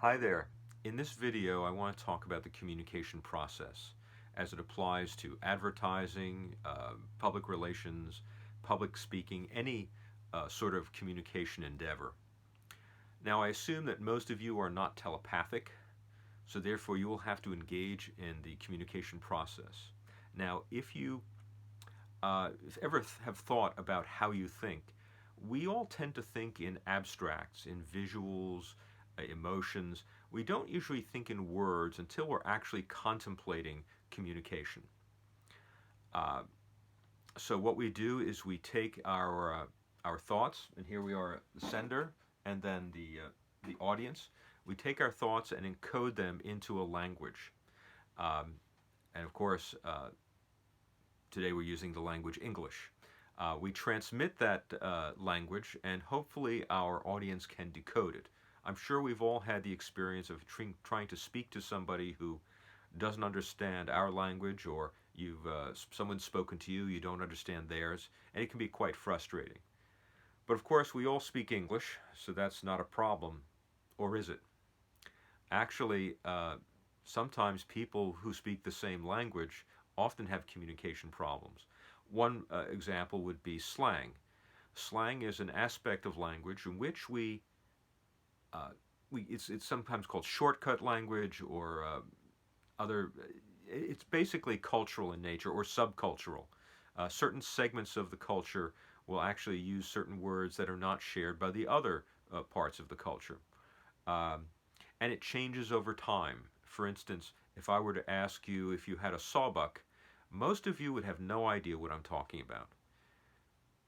Hi there. In this video, I want to talk about the communication process as it applies to advertising, public relations, public speaking, any sort of communication endeavor. Now, I assume that most of you are not telepathic, so therefore you will have to engage in the communication process. Now, if ever have thought about how you think, we all tend to think in abstracts, in visuals, emotions. We don't usually think in words until we're actually contemplating communication. Uh, so what we do is we take our thoughts, and here we are, the sender, and then the audience. We take our thoughts and encode them into a language. Um, and of course, today we're using the language English. We transmit that language, and hopefully our audience can decode it. I'm sure we've all had the experience of trying to speak to somebody who doesn't understand our language, or someone's spoken to you, you don't understand theirs, and it can be quite frustrating. But of course, we all speak English, so that's not a problem, or is it? Actually, sometimes people who speak the same language often have communication problems. One example would be slang. Slang is an aspect of language in which uh, it's sometimes called shortcut language or other. It's basically cultural in nature or subcultural. Certain segments of the culture will actually use certain words that are not shared by the other parts of the culture. Um, and it changes over time. For instance, if I were to ask you if you had a sawbuck, most of you would have no idea what I'm talking about.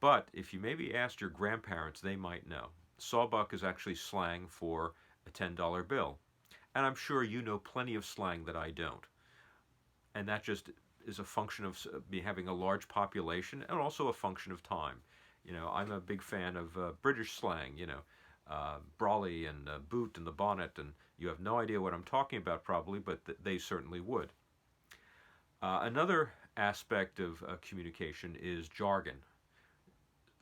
But if you maybe asked your grandparents, they might know. Sawbuck is actually slang for a $10 bill. And I'm sure you know plenty of slang that I don't. And that just is a function of me having a large population and also a function of time. I'm a big fan of British slang, brolly and boot and the bonnet, and you have no idea what I'm talking about probably, but they certainly would. Another aspect of communication is jargon.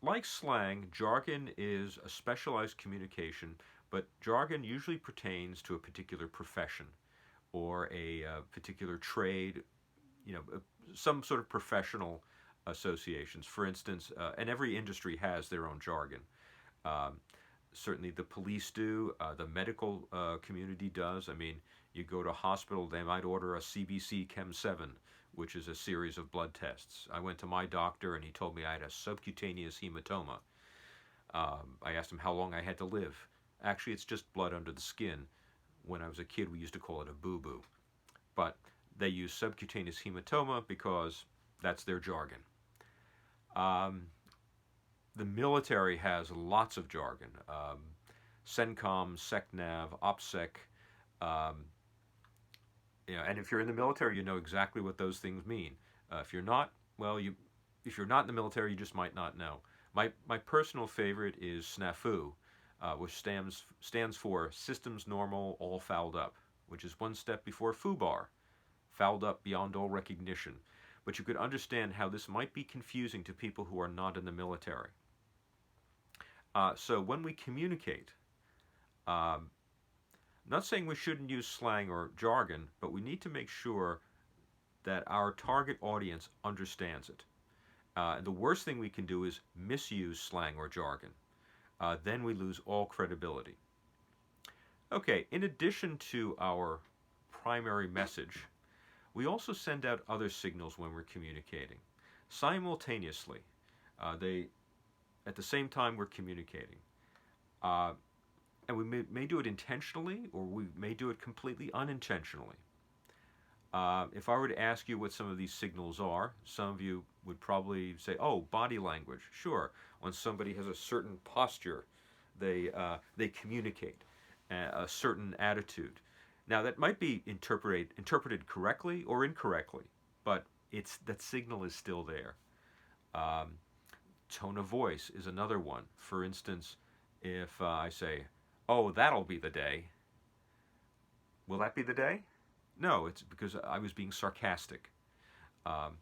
Like slang, jargon is a specialized communication, but jargon usually pertains to a particular profession or a particular trade, some sort of professional associations. For instance, and every industry has their own jargon. Um, Certainly the police do, the medical community does. I mean, you go to a hospital, they might order a CBC Chem 7, which is a series of blood tests. I went to my doctor and he told me I had a subcutaneous hematoma. I asked him how long I had to live. Actually, it's just blood under the skin. When I was a kid, we used to call it a boo-boo. But they use subcutaneous hematoma because that's their jargon. Um, the military has lots of jargon. CENTCOM, SECNAV, OPSEC. Um, and if you're in the military, you know exactly what those things mean. If you're not, well, if you're not in the military, you just might not know. My personal favorite is SNAFU, which stands for Systems Normal All Fouled Up, which is one step before FUBAR, fouled up beyond all recognition. But you could understand how this might be confusing to people who are not in the military. So when we communicate, um, not saying we shouldn't use slang or jargon, but we need to make sure that our target audience understands it. The worst thing we can do is misuse slang or jargon. Then we lose all credibility. Okay, in addition to our primary message, we also send out other signals when we're communicating. Simultaneously, they at the same time we're communicating. Uh, and we may do it intentionally or we may do it completely unintentionally. If I were to ask you what some of these signals are, some of you would probably say, oh, body language. Sure, when somebody has a certain posture, they communicate a certain attitude. Now, that might be interpreted correctly or incorrectly, but that signal is still there. Um, Tone of voice is another one. For instance, if I say, oh, that'll be the day, will that be the day? No, it's because I was being sarcastic. Um,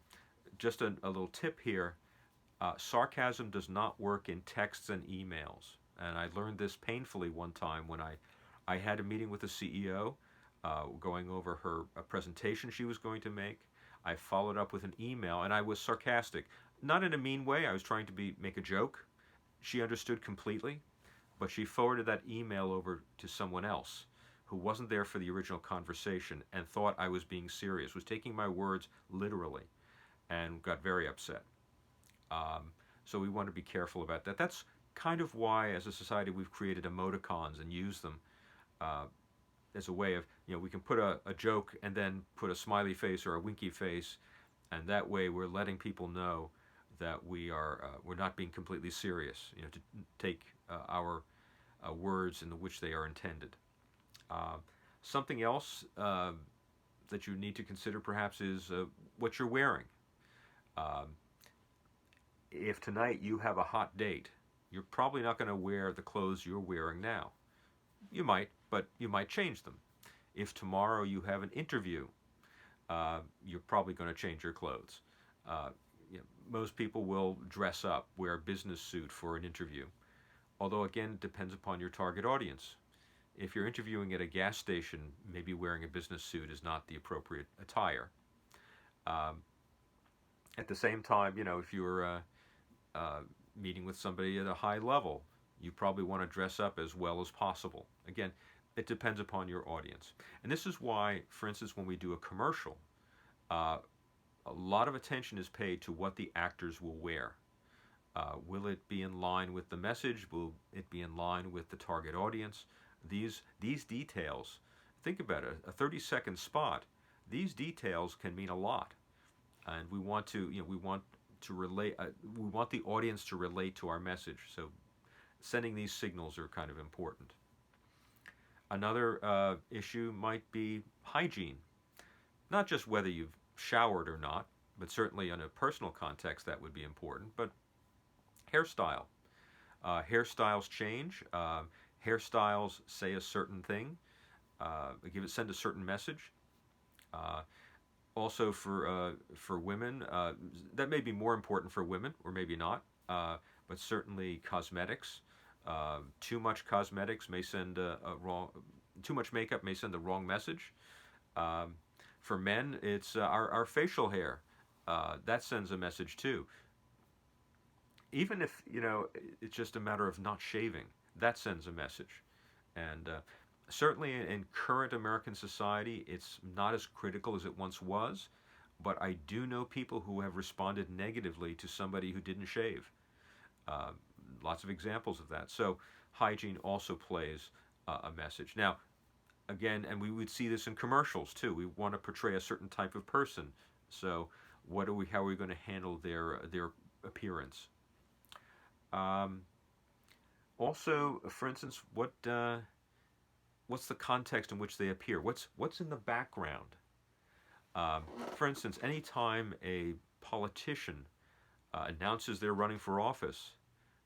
just a little tip here, sarcasm does not work in texts and emails. And I learned this painfully one time when I I had a meeting with the CEO, going over her a presentation she was going to make. I followed up with an email, and I was sarcastic, not in a mean way. I was trying to make a joke. She understood completely, but she forwarded that email over to someone else who wasn't there for the original conversation and thought I was being serious, was taking my words literally, and got very upset. So we want to be careful about that. That's kind of why, as a society, we've created emoticons and use them uh, as a way of, we can put a joke and then put a smiley face or a winky face, and that way we're letting people know that we're not being completely serious. To take our words in which they are intended. Uh, Something else that you need to consider perhaps is what you're wearing. Um, if tonight you have a hot date, you're probably not going to wear the clothes you're wearing now. You might, but you might change them. If tomorrow you have an interview, you're probably going to change your clothes. Uh, most people will dress up, wear a business suit for an interview. Although, again, it depends upon your target audience. If you're interviewing at a gas station, maybe wearing a business suit is not the appropriate attire. Um, at the same time, if you're uh, meeting with somebody at a high level, you probably want to dress up as well as possible. Again, it depends upon your audience. And this is why, for instance, when we do a commercial, uh, a lot of attention is paid to what the actors will wear. Will it be in line with the message? Will it be in line with the target audience? These details, think about it, a 30-second spot, these details can mean a lot. And we want to, relate, we want the audience to relate to our message. So sending these signals are kind of important. Another issue might be hygiene. Not just whether you've showered or not, but certainly in a personal context that would be important. But hairstyle. Hairstyles change. Hairstyles say a certain thing. Send a certain message. Uh, Also for women, that may be more important for women, or maybe not. But certainly cosmetics. Too much cosmetics may send a wrong. Too much makeup may send the wrong message. Um, for men, it's our facial hair. That sends a message too. Even if it's just a matter of not shaving, that sends a message. And certainly in current American society, it's not as critical as it once was. But I do know people who have responded negatively to somebody who didn't shave. Uh, Lots of examples of that. So hygiene also plays a message. Now, again, and we would see this in commercials too. We want to portray a certain type of person. So how are we going to handle their appearance? Um, Also, for instance, what's the context in which they appear? What's in the background? Um, for instance, anytime a politician announces they're running for office,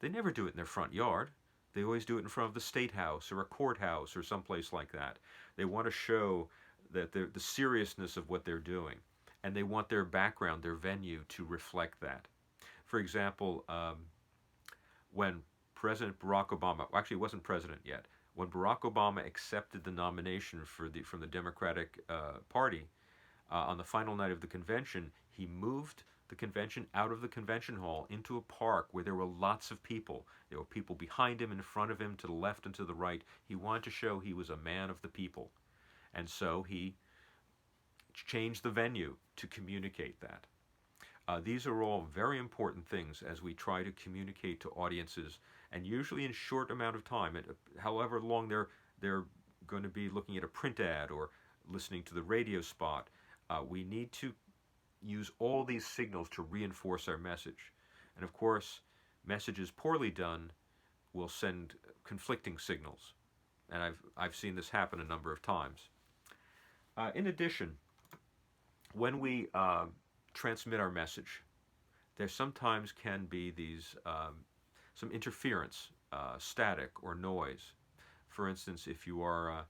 they never do it in their front yard. They always do it in front of the state house or a courthouse or someplace like that. They want to show that the seriousness of what they're doing, and they want their background, their venue, to reflect that. For example, when President Barack Obama, well, actually, he wasn't president yet, when Barack Obama accepted the nomination from the Democratic Party on the final night of the convention, he moved the convention out of the convention hall into a park where there were lots of people. There were people behind him, in front of him, to the left and to the right. He wanted to show he was a man of the people. And so he changed the venue to communicate that. These are all very important things as we try to communicate to audiences, and usually in short amount of time. However long they're going to be looking at a print ad or listening to the radio spot, we need to use all these signals to reinforce our message. And of course, messages poorly done will send conflicting signals, and I've seen this happen a number of times. In addition, when we transmit our message, there sometimes can be some interference, static or noise. For instance, if you are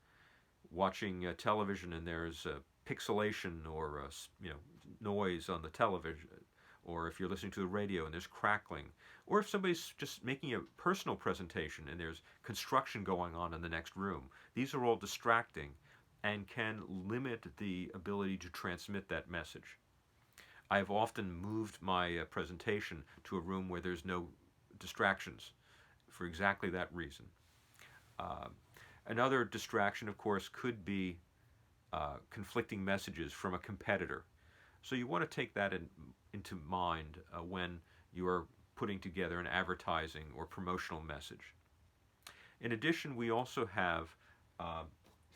watching television and there's pixelation or noise on the television, or if you're listening to the radio and there's crackling, or if somebody's just making a personal presentation and there's construction going on in the next room. These are all distracting and can limit the ability to transmit that message. I have often moved my presentation to a room where there's no distractions for exactly that reason. Uh, Another distraction, of course, could be conflicting messages from a competitor. So you want to take that into mind when you are putting together an advertising or promotional message. In addition, we also have uh,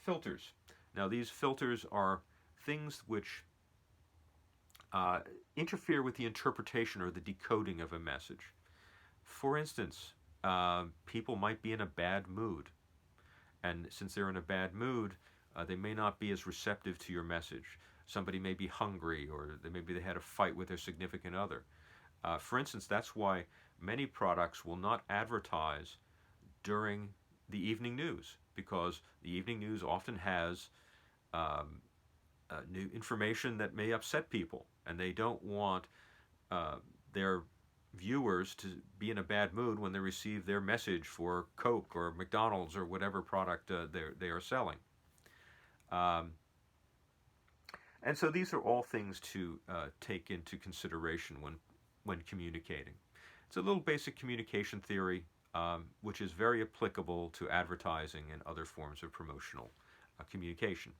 filters. Now, these filters are things which uh, interfere with the interpretation or the decoding of a message. For instance, people might be in a bad mood, and since they're in a bad mood, they may not be as receptive to your message. Somebody may be hungry, or maybe they had a fight with their significant other. For instance, that's why many products will not advertise during the evening news, because the evening news often has um, new information that may upset people, and they don't want uh, their viewers to be in a bad mood when they receive their message for Coke or McDonald's or whatever product they are selling. Um, and so these are all things to take into consideration when communicating. It's a little basic communication theory, which is very applicable to advertising and other forms of promotional communication.